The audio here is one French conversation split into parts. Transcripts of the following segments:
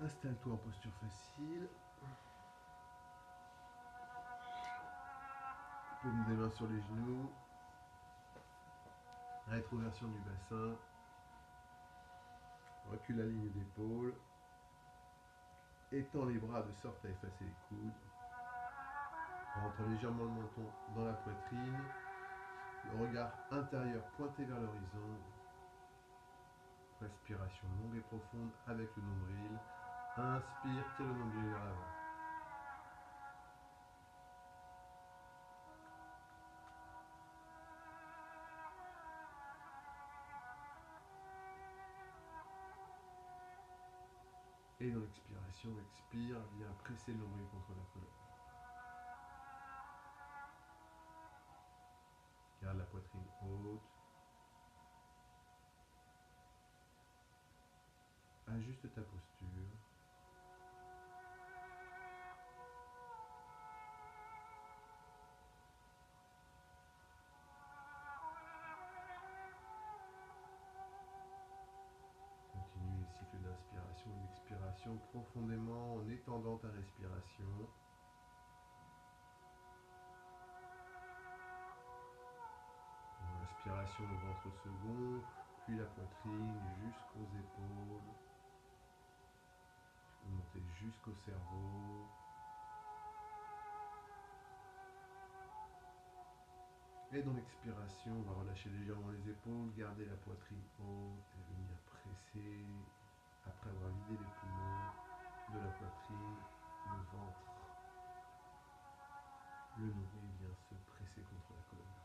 Installe-toi en posture facile. Paume des mains sur les genoux. Rétroversion du bassin. Recule la ligne d'épaule. Étends les bras de sorte à effacer les coudes. Rentre légèrement le menton dans la poitrine. Le regard intérieur pointé vers l'horizon. Respiration longue et profonde avec le nombril. Inspire, tire le nombril vers l'avant. Et dans l'expiration, expire, viens presser le nombril contre la colonne. Garde la poitrine haute. Ajuste ta posture. Continue les cycles d'inspiration et d'expiration profondément en étendant ta respiration. En inspiration, le ventre se gonfle, puis la poitrine jusqu'aux épaules. Monter jusqu'au cerveau. Et dans l'expiration, on va relâcher légèrement les épaules, garder la poitrine haute et venir presser, après avoir vidé les poumons, de la poitrine, le ventre. Le nombril vient se presser contre la colonne vertébrale.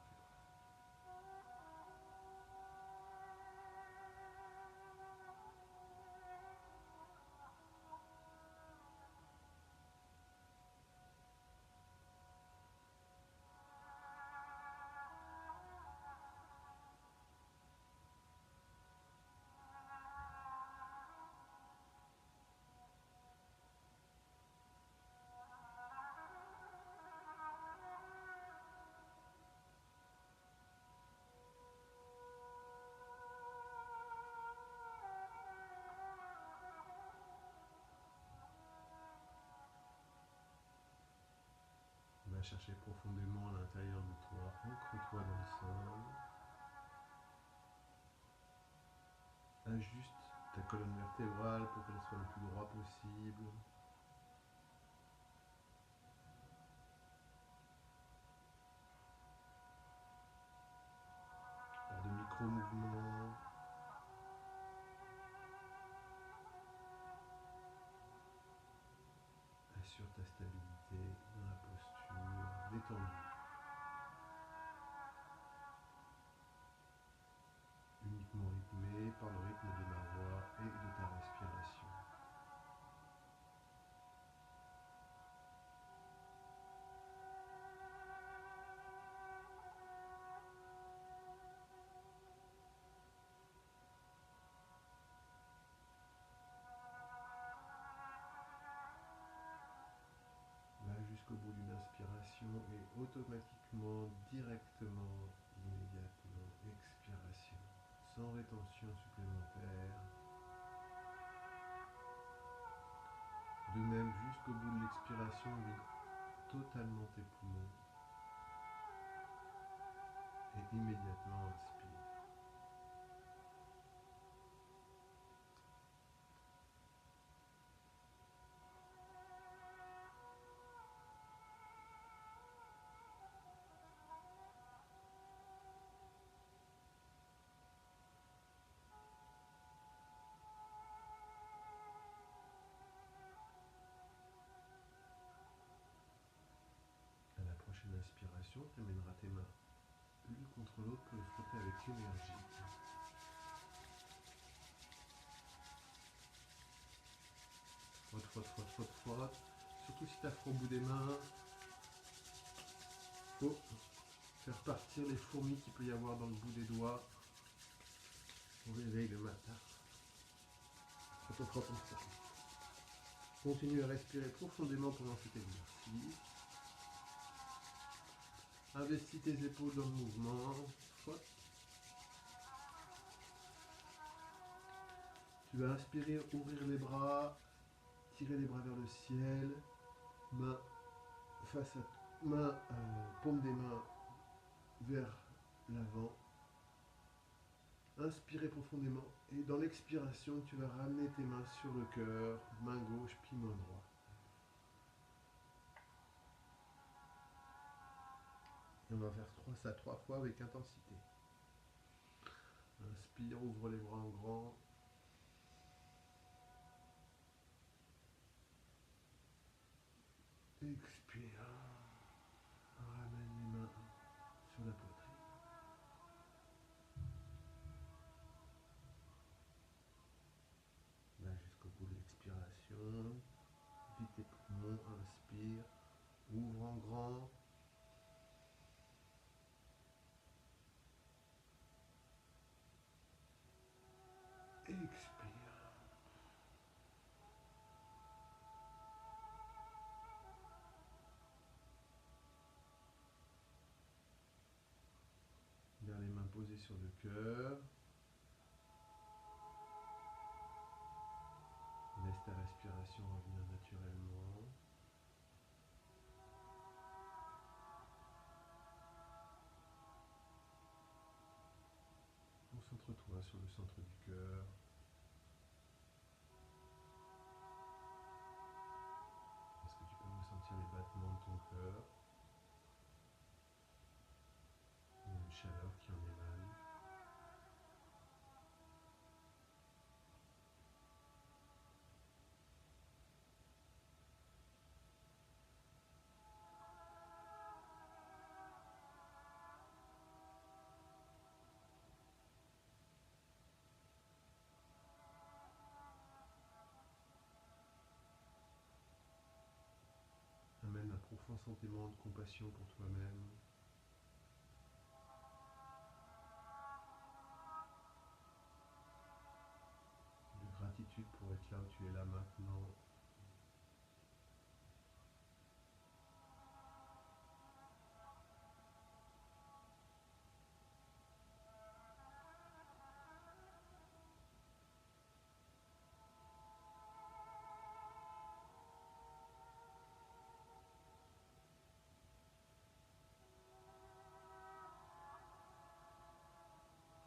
Va chercher profondément à l'intérieur de toi, ancre-toi dans le sol. Ajuste ta colonne vertébrale pour qu'elle soit le plus droit possible. Pas de micro-mouvements. Assure ta stabilité dans la posture détendue. Uniquement rythmé par le rythme de ma voix et de ta respiration. Va jusqu'au bout d'une inspiration et automatiquement, directement, immédiatement, expiration, sans rétention supplémentaire. De même, jusqu'au bout de l'expiration, vide totalement tes poumons et immédiatement inspire. À la prochaine inspiration, tu amèneras tes mains l'une contre l'autre pour les frotter avec énergie. Frotte, frotte, frotte, frotte, frotte. Surtout si tu as froid au bout des mains, faut faire partir les fourmis qu'il peut y avoir dans le bout des doigts au réveil le matin. Frotte, frotte, frotte. Continue à respirer profondément pendant cet exercice. Investis tes épaules dans le mouvement. Frotte. Tu vas inspirer, ouvrir les bras, tirez les bras vers le ciel, main face à main, paume des mains vers l'avant. Inspirez profondément et dans l'expiration, tu vas ramener tes mains sur le cœur, main gauche puis main droite. Et on va faire ça 3 fois avec intensité. Inspire, ouvre les bras en grand. Expire, ramène les mains sur la poitrine. Là jusqu'au bout de l'expiration. Vite tes poumons, inspire, ouvre en grand. Expire. Garde les mains posées sur le cœur. Laisse ta respiration revenir naturellement. Concentre-toi sur le centre du cœur. Est-ce que tu peux ressentir les battements de ton cœur? Il y a une chaleur qui en émane. Amène un profond sentiment de compassion pour toi-même. De gratitude pour être là où tu es là maintenant.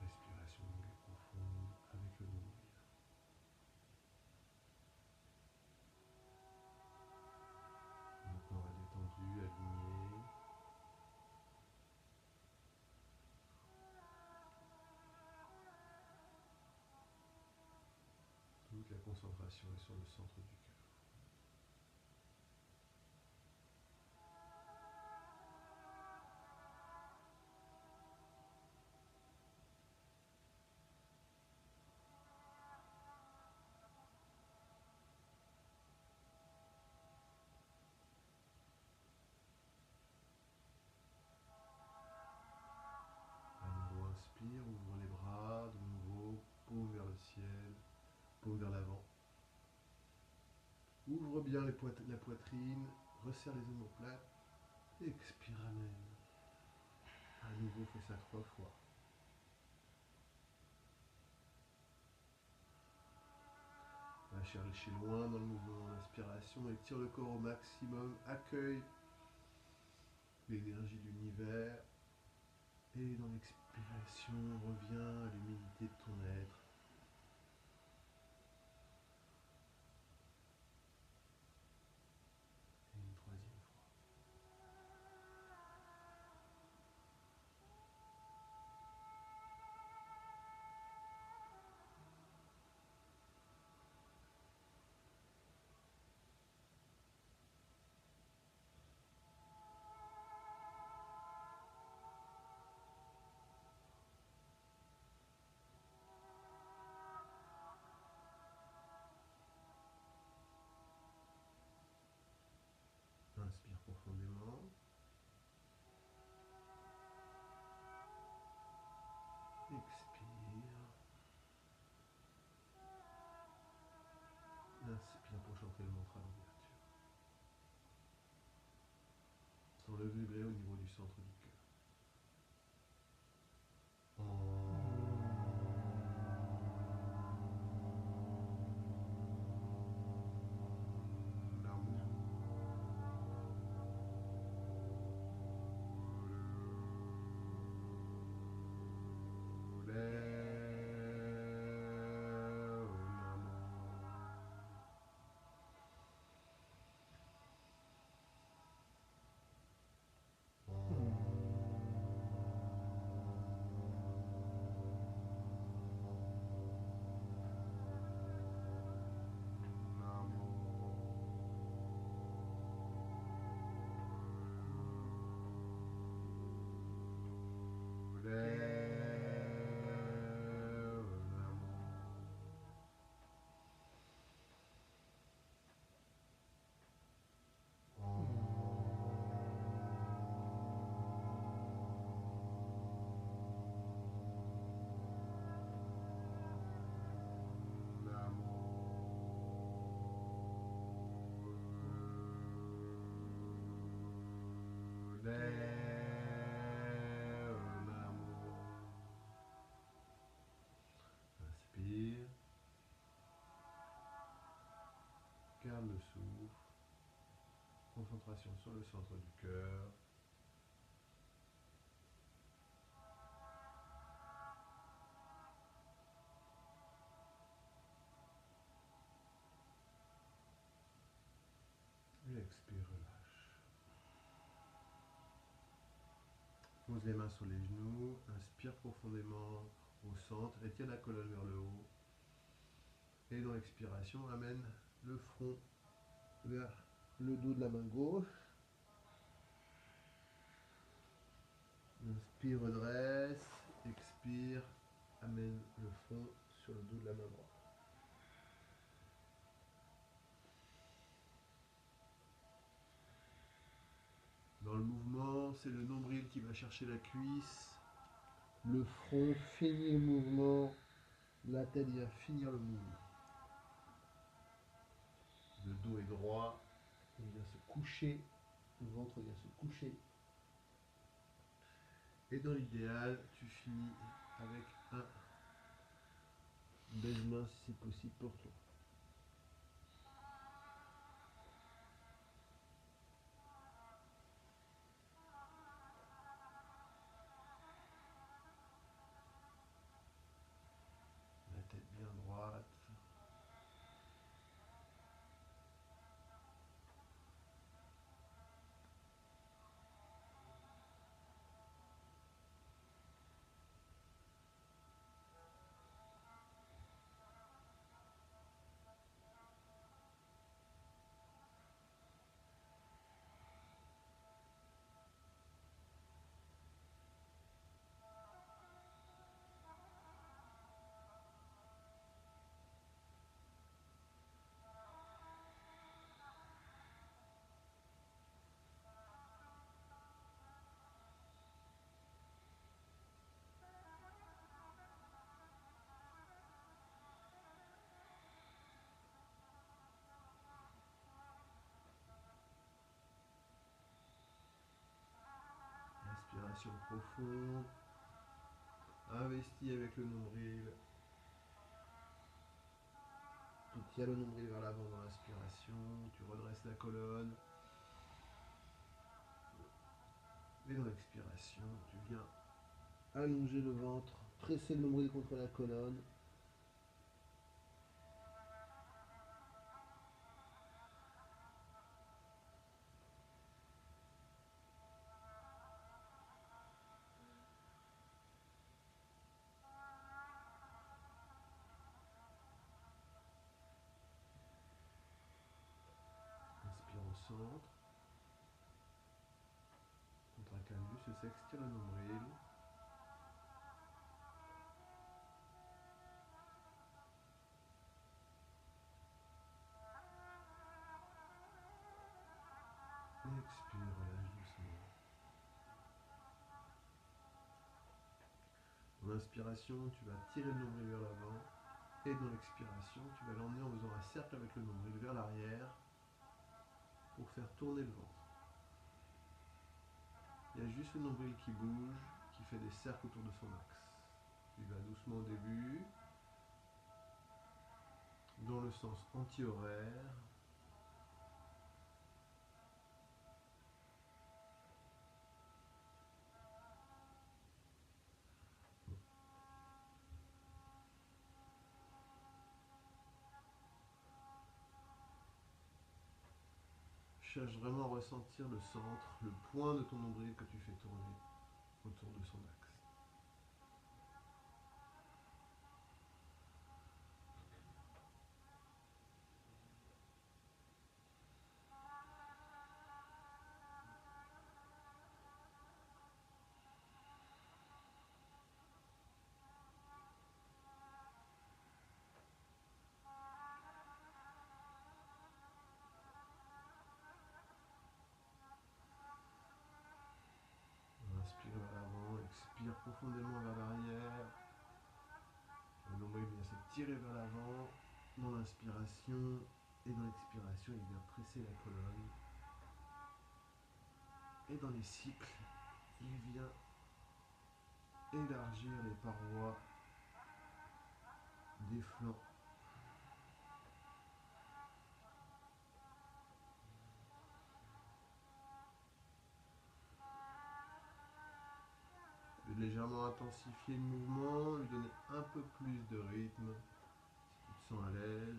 Respiration longue et profonde avec le nombril. Mon corps est détendu, aligné. Toute la concentration est sur le centre du cœur. À nouveau, inspire, ouvre les bras, de nouveau, paume vers le ciel, paume vers l'avant. Ouvre bien la poitrine, resserre les omoplates, expire, ramène. À nouveau, fais ça 3 fois. Va chercher loin dans le mouvement d'inspiration, étire le corps au maximum, accueille l'énergie de l'univers. Et dans l'expiration, reviens à l'humilité de ton être. Et une 3e fois. Inspire profondément. Expire. Inspire pour chanter le mantra d'ouverture. Sans le vibrer au niveau du centre du cœur. concentration sur le centre du cœur. Et expire, relâche. Pose les mains sur les genoux, inspire profondément au centre, étire la colonne vers le haut. Et dans l'expiration, amène le front vers le dos de la main gauche. Inspire, redresse, expire, amène le front sur le dos de la main droite. Dans le mouvement, c'est le nombril qui va chercher la cuisse. Le front finit le mouvement. La tête vient finir le mouvement. Le dos est droit. Il vient se coucher. Le ventre vient se coucher. Et dans l'idéal, tu finis avec un baise-main si c'est possible pour toi. La tête bien droite. Respiration profonde. Investis avec le nombril. Tu tiens le nombril vers l'avant dans l'inspiration. Tu redresses la colonne. Et dans l'expiration, tu viens allonger le ventre, presser le nombril contre la colonne. Inspire au centre. Contractus, s'extire le nombril. Et expire, relâche doucement. En inspiration, tu vas tirer le nombril vers l'avant. Et dans l'expiration, tu vas l'emmener en faisant un cercle avec le nombril vers l'arrière pour faire tourner le ventre. Il y a juste le nombril qui bouge, qui fait des cercles autour de son axe. Il va doucement au début, dans le sens anti-horaire. Cherche vraiment à ressentir le centre, le point de ton nombril que tu fais tourner autour de son axe. Inspire vers l'avant, expire profondément vers l'arrière. Le nombril vient se tirer vers l'avant dans l'inspiration et dans l'expiration, il vient presser la colonne. Et dans les cycles, il vient élargir les parois des flancs. intensifier le mouvement, lui donner un peu plus de rythme, si tu te sens à l'aise.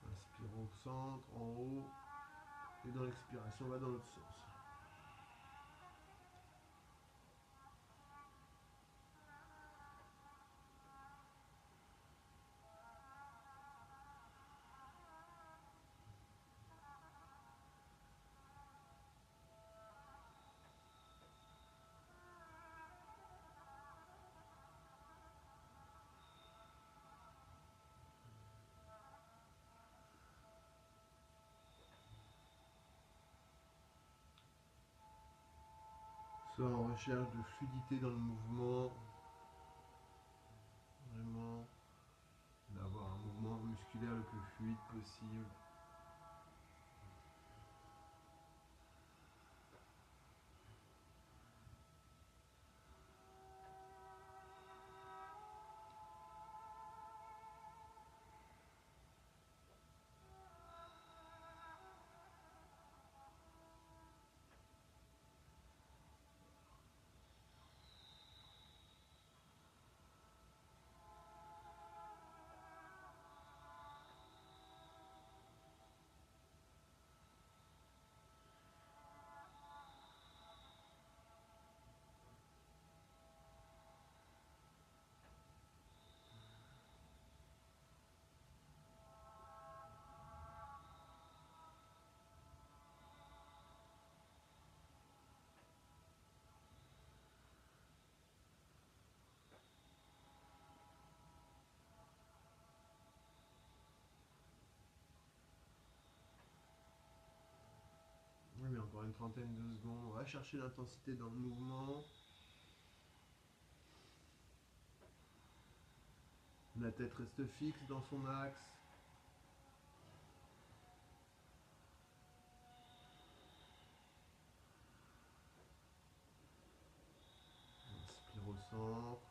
Inspire au centre, en haut, et dans l'expiration, on va dans l'autre sens. Soit en recherche de fluidité dans le mouvement, vraiment d'avoir un mouvement musculaire le plus fluide possible. Oui, mais encore une trentaine de secondes. On va chercher l'intensité dans le mouvement. La tête reste fixe dans son axe. Inspire au centre.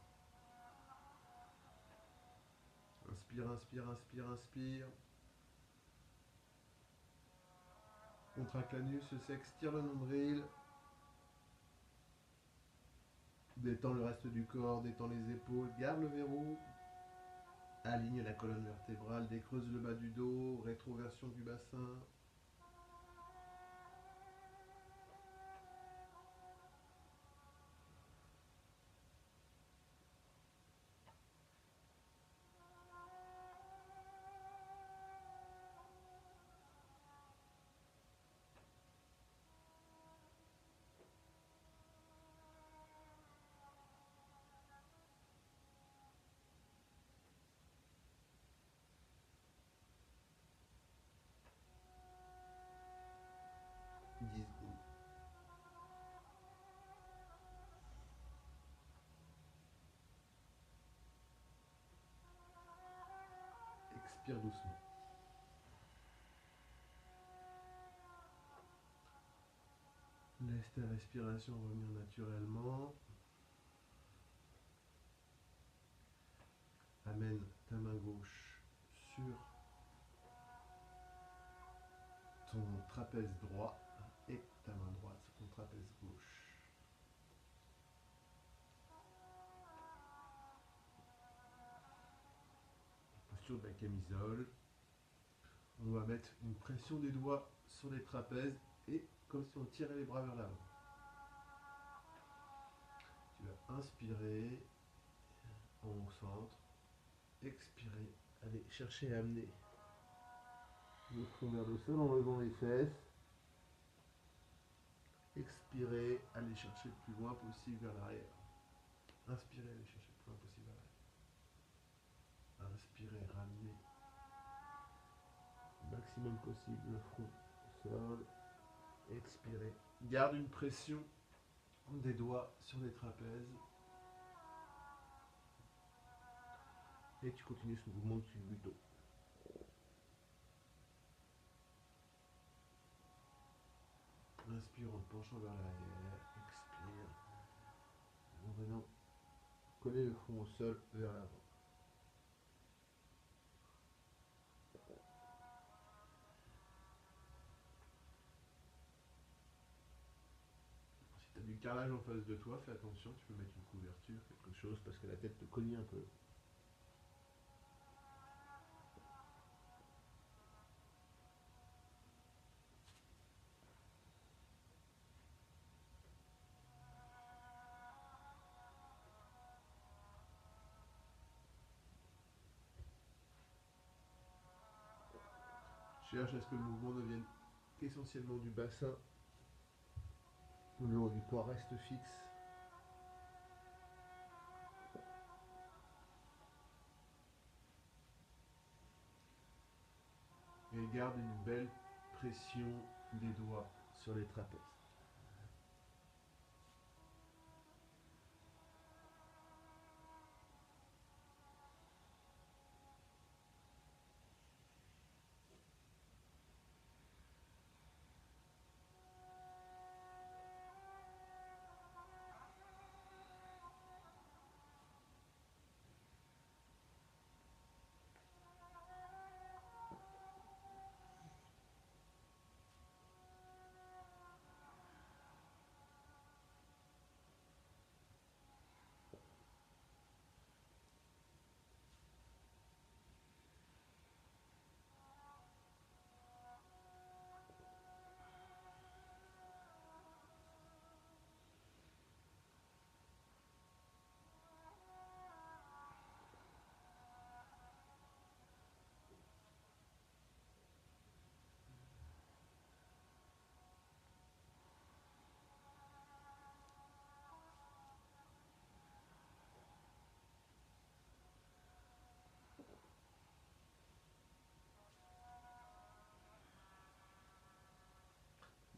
Inspire, inspire, inspire, inspire. Contracte l'anus, le sexe, tire le nombril. Détends le reste du corps, détends les épaules, garde le verrou. Aligne la colonne vertébrale, décreuse le bas du dos, rétroversion du bassin. Expire doucement. Laisse ta respiration revenir naturellement. Amène ta main gauche sur ton trapèze droit et ta main droite sur ton trapèze gauche. Posture de la camisole. On va mettre une pression des doigts sur les trapèzes et comme si on tirait les bras vers l'avant. Tu vas inspirer au centre, expirer, aller chercher à amener le front vers le sol en levant les fesses. Expirez, allez chercher le plus loin possible vers l'arrière. Inspirez, allez chercher le plus loin possible vers l'arrière. Inspirez, ramenez maximum possible le front au sol. Expirez. Garde une pression des doigts sur les trapèzes. Et tu continues ce mouvement au-dessus du dos. Inspire en te penchant vers l'arrière. Expire. En venant coller le front au sol vers l'avant. Si tu as du carrelage en face de toi, fais attention, tu peux mettre une couverture, quelque chose, parce que la tête te cogne un peu. Cherche à ce que le mouvement ne vienne essentiellement du bassin. Le haut du corps reste fixe. Et garde une belle pression des doigts sur les trapèzes.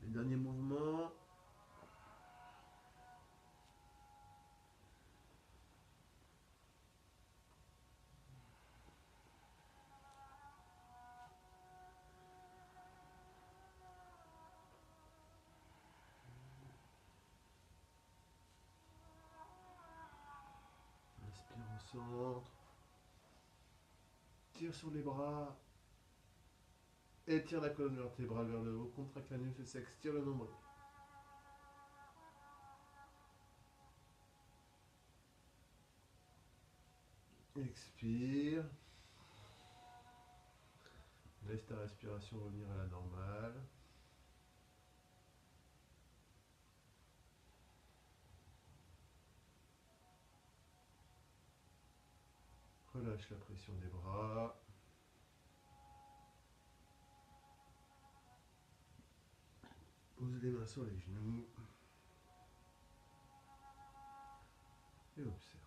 Les derniers mouvements. Inspire au centre. Tire sur les bras. Étire la colonne vertébrale vers le haut. Contracte la nuque, s'extire le nombril. Expire. Laisse ta respiration revenir à la normale. Relâche la pression des bras. Pose les mains sur les genoux. Et observe.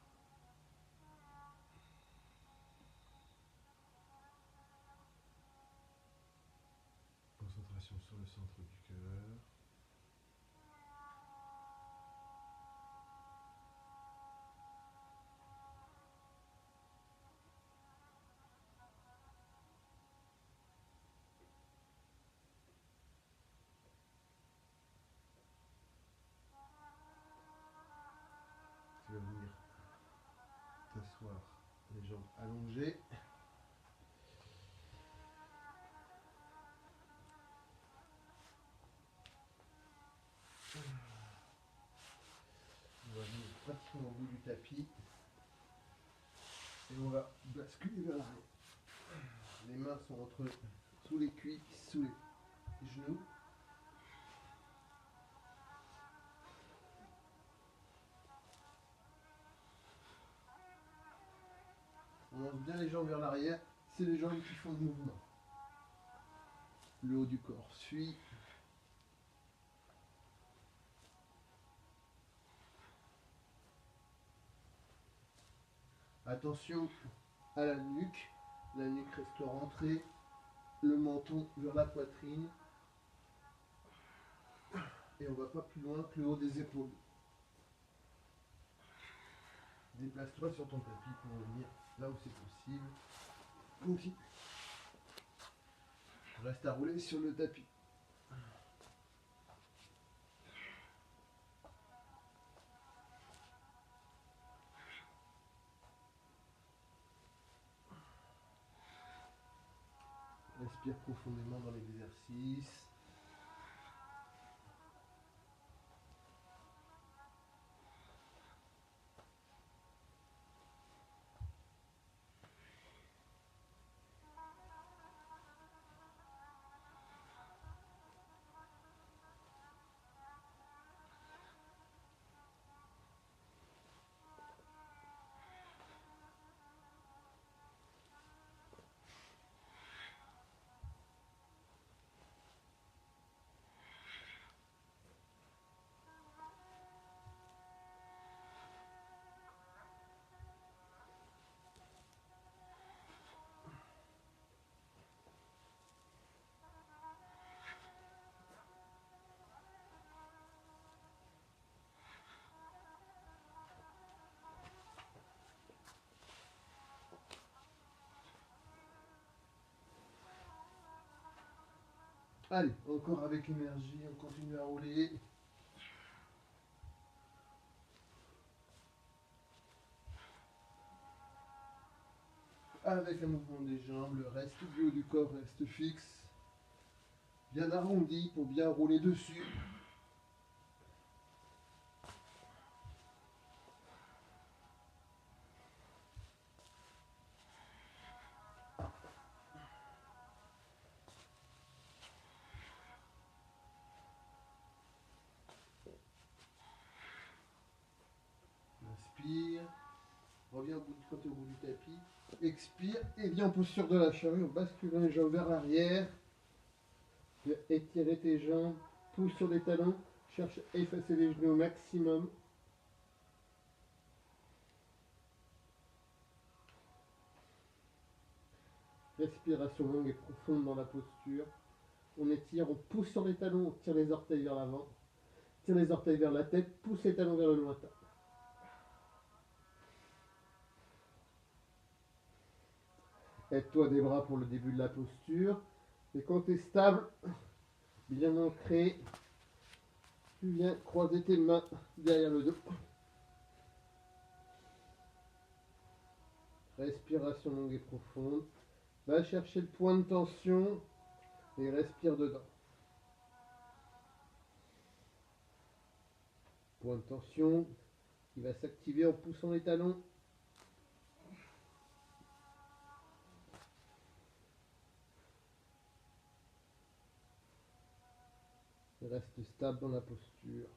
Concentration sur le centre du cœur. Tu vas venir t'asseoir, les jambes allongées. On va venir pratiquement au bout du tapis. Et on va basculer vers l'arrière. Les mains sont sous les cuisses, sous les genoux. On lance bien les jambes vers l'arrière. C'est les jambes qui font le mouvement. Le haut du corps suit. Attention à la nuque. La nuque reste rentrée. le menton vers la poitrine. Et on va pas plus loin que le haut des épaules. Déplace-toi sur ton tapis pour venir là où c'est possible. Continue. Reste à rouler sur le tapis. Respire profondément dans l'exercice. Allez, encore avec énergie, on continue à rouler. Avec un mouvement des jambes, le reste du haut du corps reste fixe. Bien arrondi pour bien rouler dessus. Inspire. Reviens quand tu es au bout du tapis. Expire et viens en posture de la charrue en basculant les jambes vers l'arrière. Étirer tes jambes, pousse sur les talons, cherche à effacer les genoux au maximum. Respiration longue et profonde dans la posture. On étire, on pousse sur les talons, on tire les orteils vers l'avant. Tire les orteils vers la tête, pousse les talons vers le lointain. Aide-toi des bras pour le début de la posture. Et quand tu es stable, bien ancré, tu viens croiser tes mains derrière le dos. Respiration longue et profonde. Va chercher le point de tension et respire dedans. Point de tension qui va s'activer en poussant les talons. Reste stable dans la posture.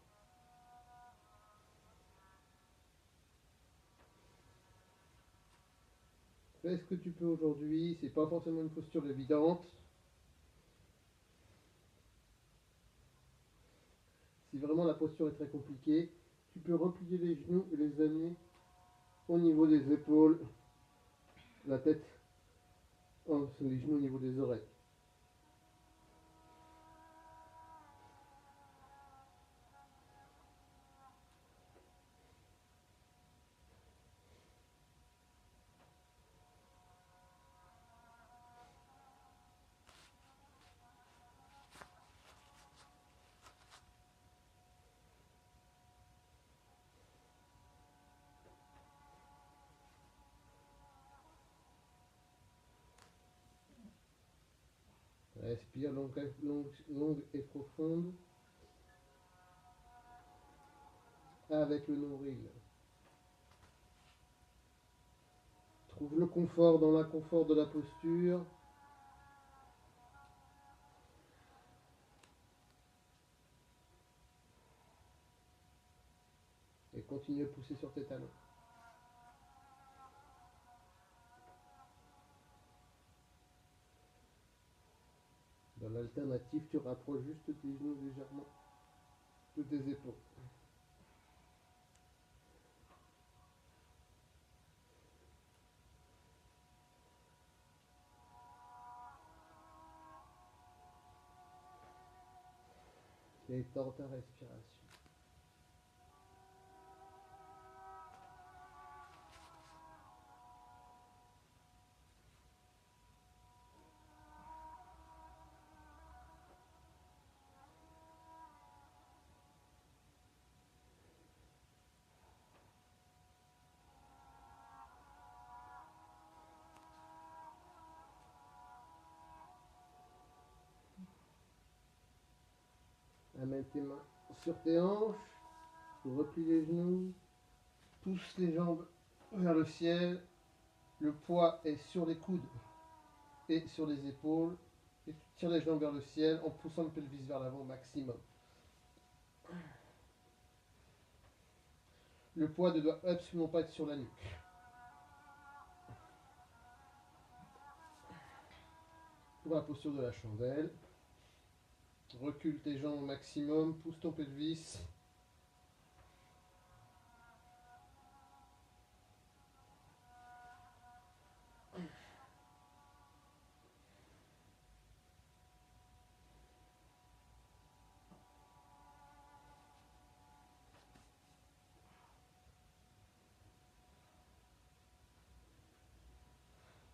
Fais ce que tu peux aujourd'hui, c'est pas forcément une posture évidente. Si vraiment la posture est très compliquée, tu peux replier les genoux et les amener au niveau des épaules, la tête, les genoux au niveau des oreilles. Respire longue et profonde avec le nombril. Trouve le confort dans l'inconfort de la posture. Et continue à pousser sur tes talons. Dans l'alternative, tu rapproches juste tes genoux légèrement de tes épaules. Détends ta respiration. Amène tes mains sur tes hanches, replie les genoux, pousse les jambes vers le ciel. Le poids est sur les coudes et sur les épaules. Et tu tires les jambes vers le ciel en poussant le pelvis vers l'avant au maximum. Le poids ne doit absolument pas être sur la nuque. Pour la posture de la chandelle, recule tes jambes au maximum, pousse ton pelvis.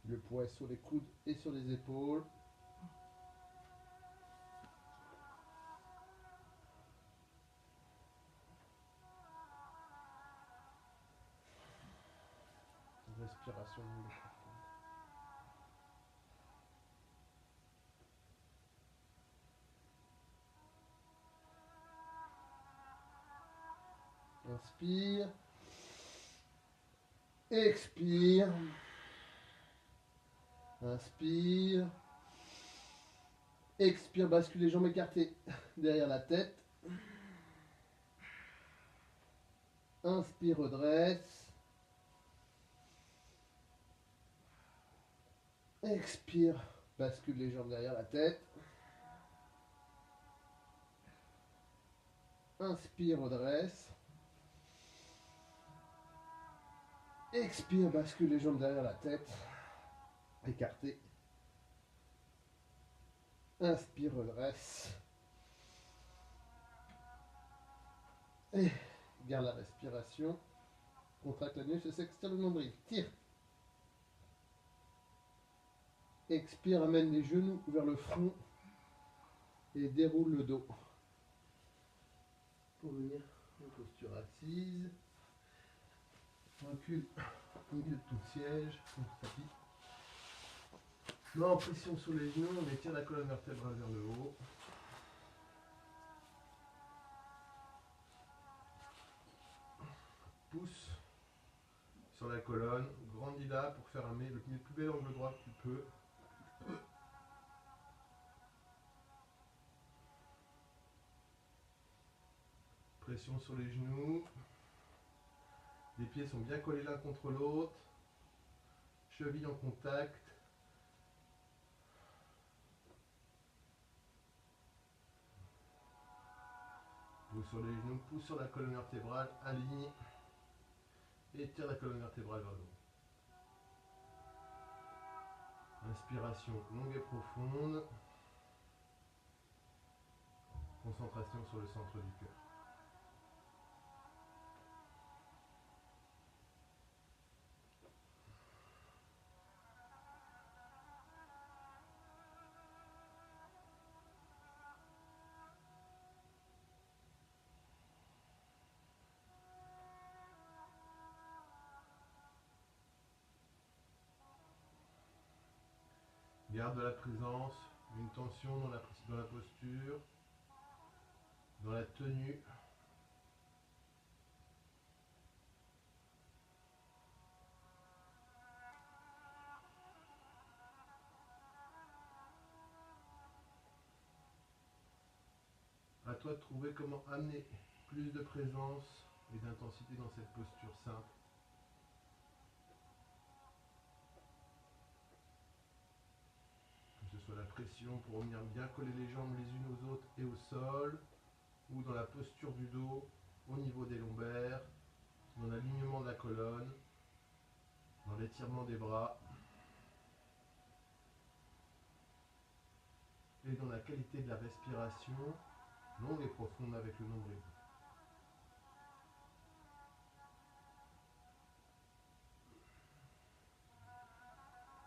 Le poids est sur les coudes et sur les épaules. Respiration longue et profonde. Inspire. Expire. Inspire. Expire, bascule les jambes écartées derrière la tête. Inspire, redresse. Expire, bascule les jambes derrière la tête. Inspire, redresse. Expire, bascule les jambes derrière la tête. Écartées. Inspire, redresse. Et garde la respiration. Contracte la nuque, s'extire le nombril. Tire. Expire, amène les genoux vers le front et déroule le dos. Pour venir en posture assise. Recule au milieu de ton siège, ton tapis. Main en pression sur les genoux, on étire la colonne vertébrale vers le haut. Pousse sur la colonne, grandis là pour faire le plus bel angle droit que tu peux. Pression sur les genoux. Les pieds sont bien collés l'un contre l'autre. Chevilles en contact. Pousse sur les genoux, pousse sur la colonne vertébrale, aligne. Et tire la colonne vertébrale vers le haut. Inspiration longue et profonde. Concentration sur le centre du cœur. Garde de la présence, une tension dans la posture, dans la tenue. À toi de trouver comment amener plus de présence et d'intensité dans cette posture simple. Que ce soit la pression pour venir bien coller les jambes les unes aux autres et au sol, ou dans la posture du dos, au niveau des lombaires, dans l'alignement de la colonne, dans l'étirement des bras, et dans la qualité de la respiration, longue et profonde avec le nombril.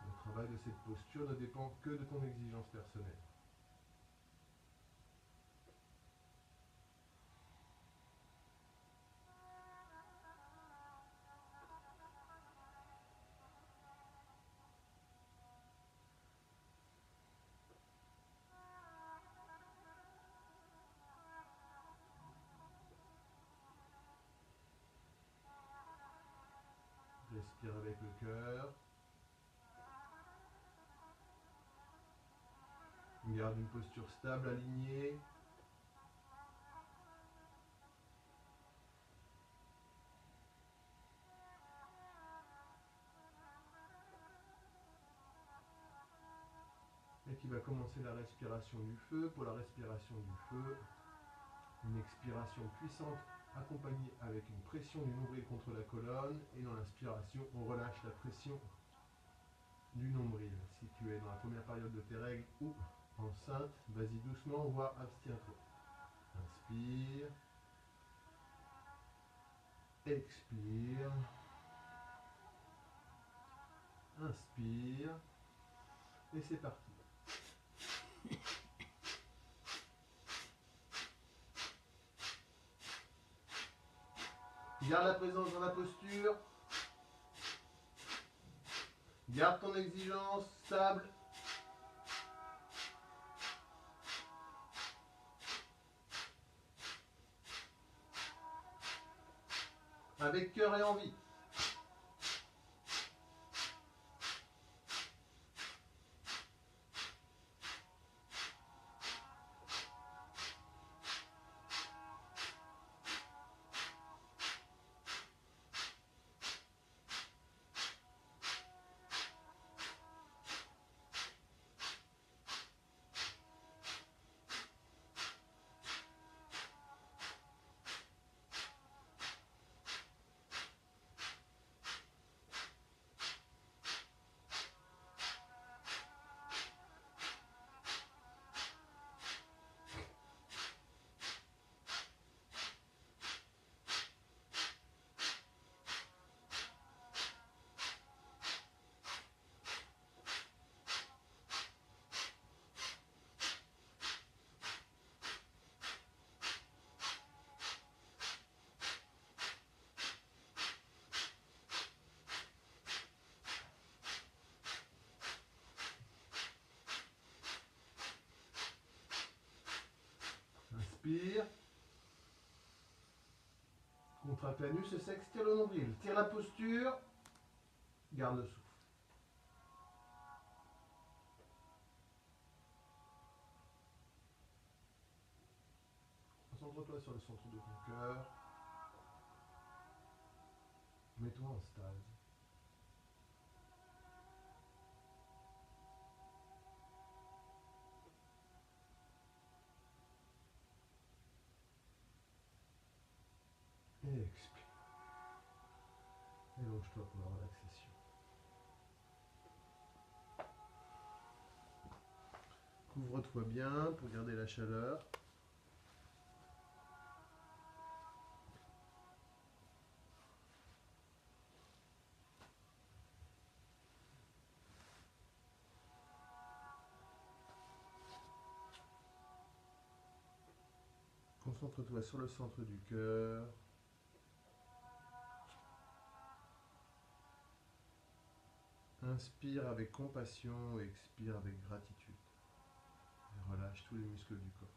Le travail de cette posture ne dépend que de ton exigence personnelle. Respire avec le cœur. Garde une posture stable, alignée. Et qui va commencer la respiration du feu. Pour la respiration du feu, une expiration puissante accompagnée avec une pression du nombril contre la colonne. Et dans l'inspiration, on relâche la pression du nombril. Si tu es dans la première période de tes règles ou enceinte, vas-y doucement, voire abstiens-toi. Inspire. Expire. Inspire. Et c'est parti. Garde la présence dans la posture. Garde ton exigence stable. Avec cœur et envie. Inspire. Contracte l'anus, le sexe, tire le nombril. Tire la posture. Garde le souffle. Concentre-toi sur le centre de ton cœur. Mets-toi en stase. Et expire. Élonge-toi pour la relaxation. Couvre-toi bien pour garder la chaleur. Concentre-toi sur le centre du cœur. Inspire avec compassion et expire avec gratitude. Et relâche tous les muscles du corps.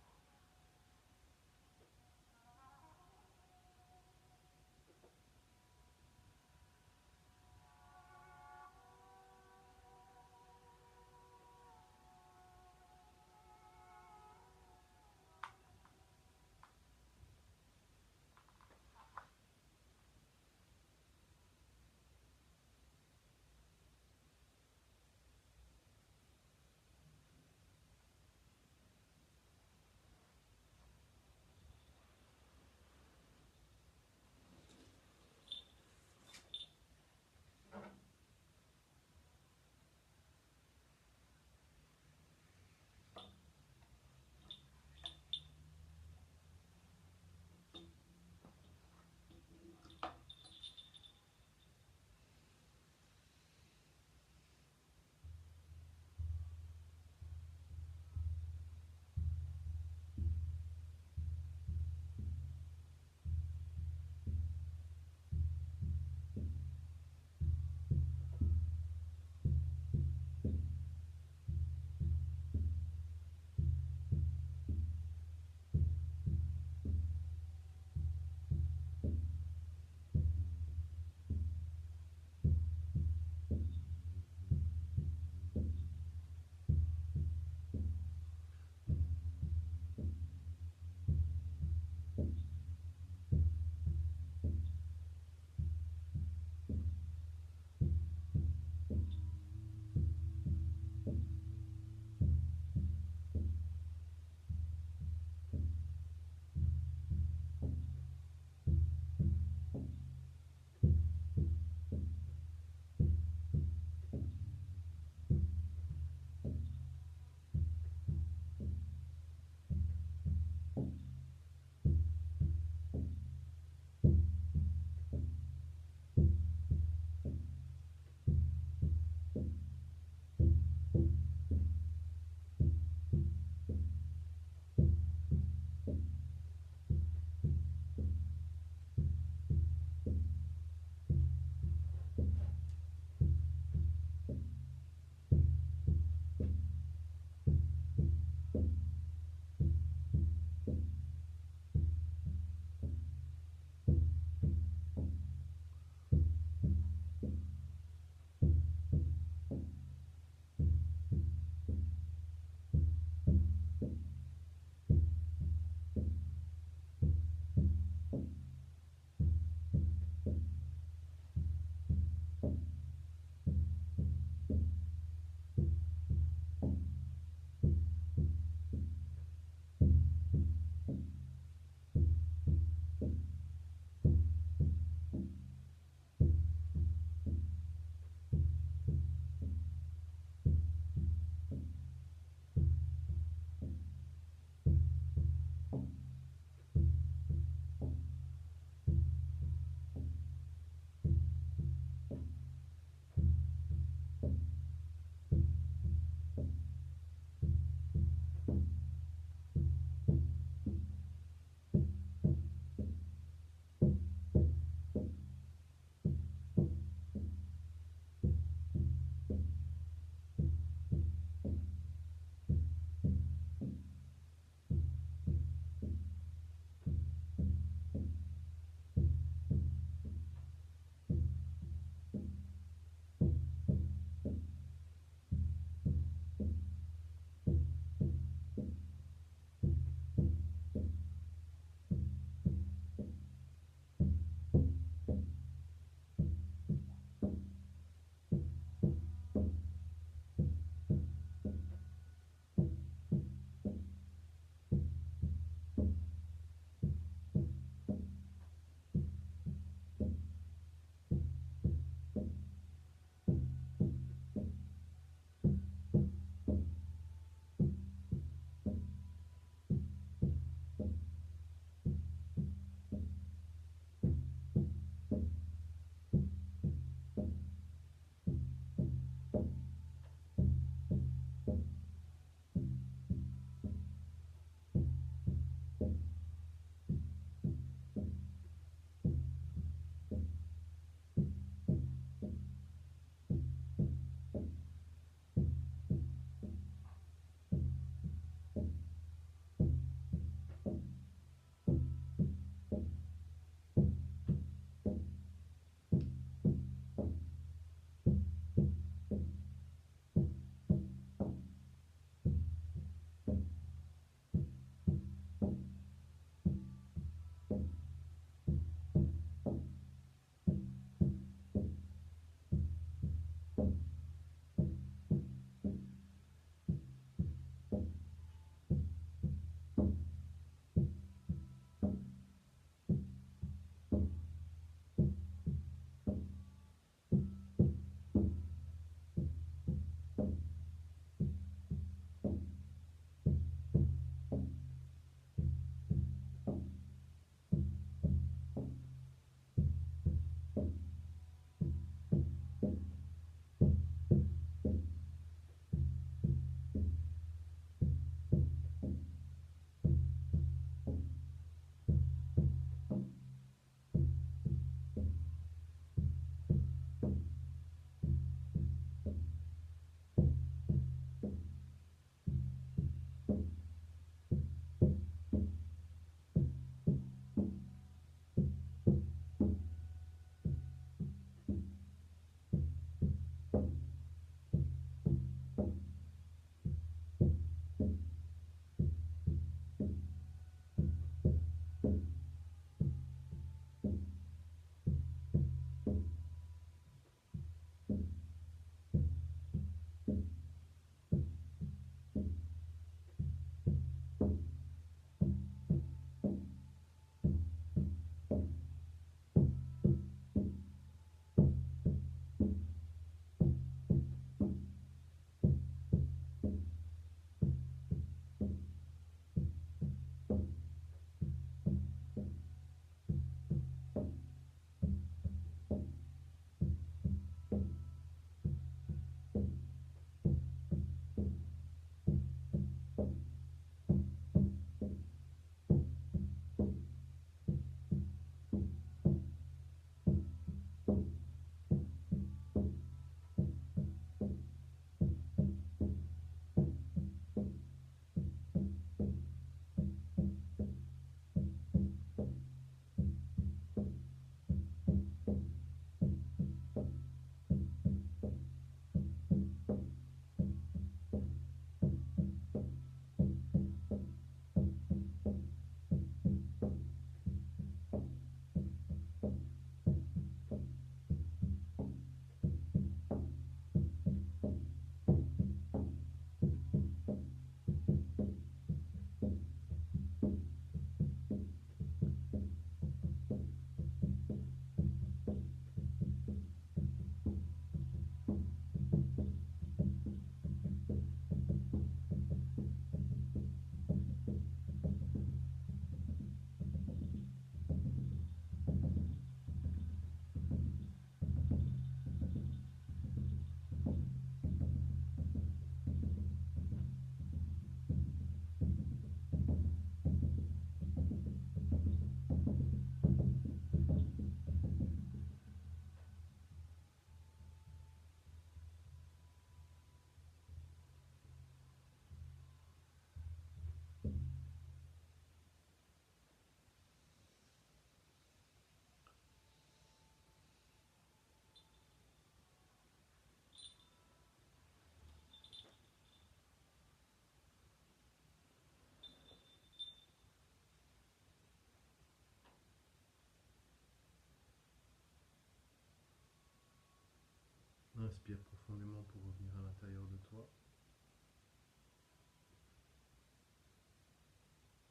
Inspire profondément pour revenir à l'intérieur de toi.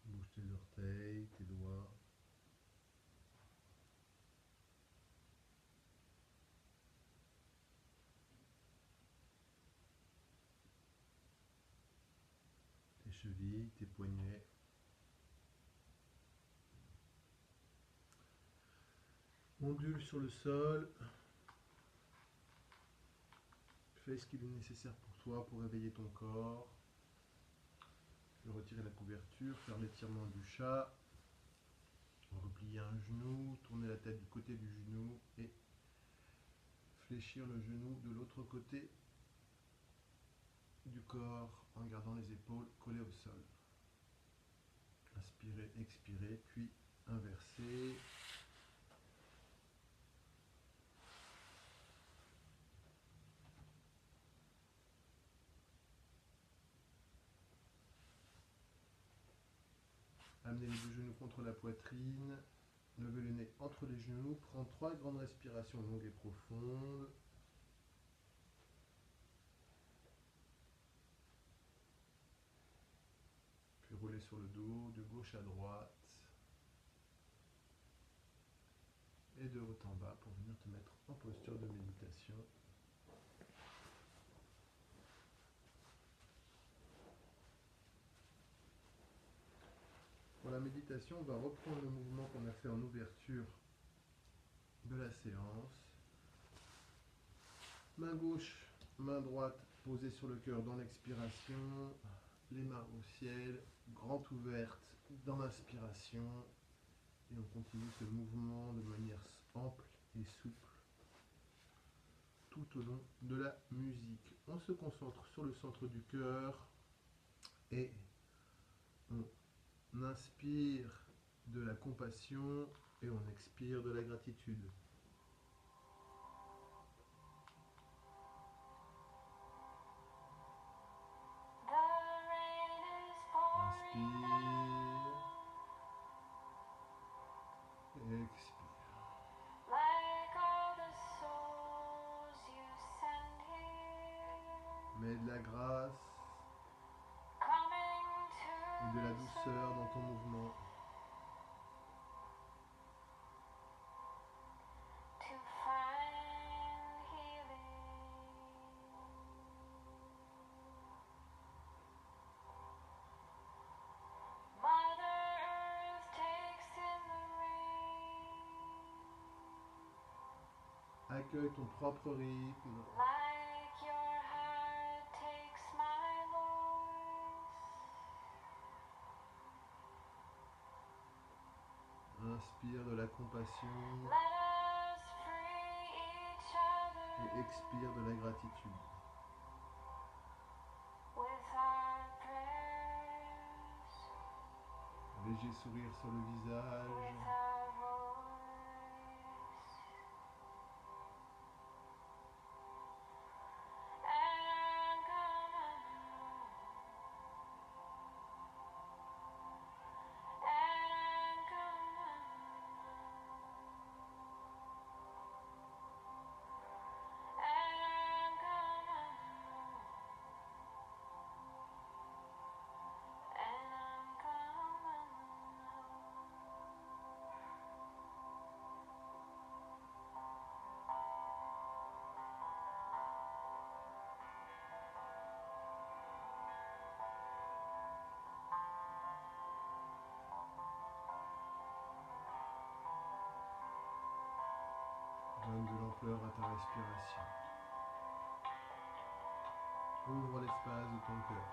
Bouge tes orteils, tes doigts. Tes chevilles, tes poignets. Ondule sur le sol. Fais ce qu'il est nécessaire pour toi pour réveiller ton corps. Retirer la couverture, faire l'étirement du chat. Replier un genou, tourner la tête du côté du genou et fléchir le genou de l'autre côté du corps en gardant les épaules collées au sol. Inspirez, expirez, puis inversez. Amenez les deux genoux contre la poitrine. Levez le nez entre les genoux. Prends 3 grandes respirations longues et profondes. Puis roulez sur le dos de gauche à droite. Et de haut en bas pour venir te mettre en posture de méditation. Pour la méditation, on va reprendre le mouvement qu'on a fait en ouverture de la séance. Main gauche, main droite posée sur le cœur dans l'expiration. Les mains au ciel, grande ouverte dans l'inspiration. Et on continue ce mouvement de manière ample et souple tout au long de la musique. On se concentre sur le centre du cœur et on inspire de la compassion et on expire de la gratitude. Inspire. Expire. Mets de la grâce et de la douceur dans ton mouvement. Accueille ton propre rythme. Inspire de la compassion et expire de la gratitude. Léger sourire sur le visage. Donne de l'ampleur à ta respiration. Ouvre l'espace de ton cœur.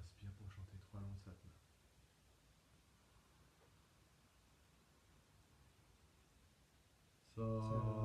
Inspire pour chanter 3 longs satnas. So